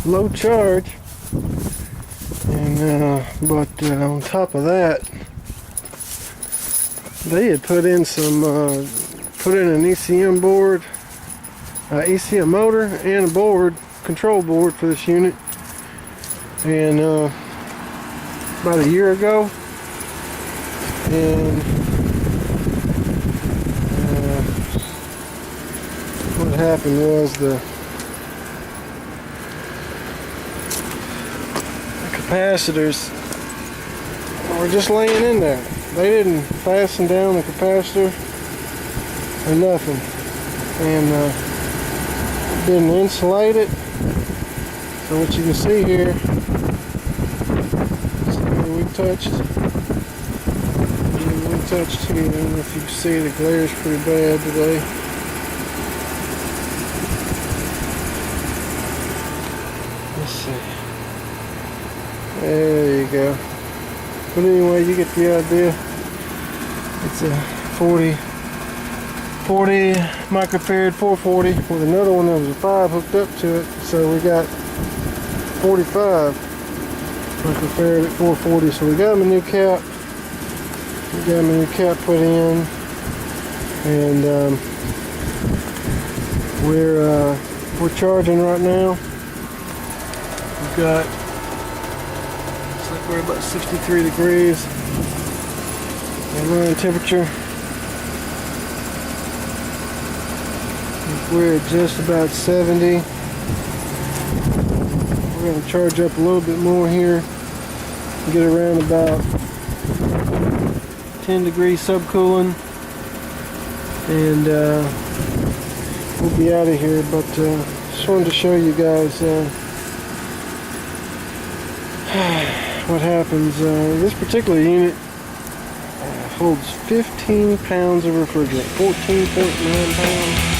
low charge. And but on top of that, they had put in an ECM board, ECM motor, and a board, control board for this unit. And about a year ago, and what happened was the capacitors were just laying in there. They didn't fasten down the capacitor or nothing, and didn't insulate it. So what you can see here, we touched here. I don't know if you can see, the glare is pretty bad today. Let's see. There you go. But anyway, you get the idea. It's a 40 microfarad 440 with another one that was a 5 hooked up to it. So we got 45 microfarad at 440. So we got them a new cap. We got them a new cap put in, and we're charging right now. We've got, looks like we're about 63 degrees running temperature. We're at just about 70. We're going to charge up a little bit more here, get around about 10 degrees subcooling, and we'll be out of here. But just wanted to show you guys what happens. This particular unit holds 15 pounds of refrigerant, 14.9 pounds.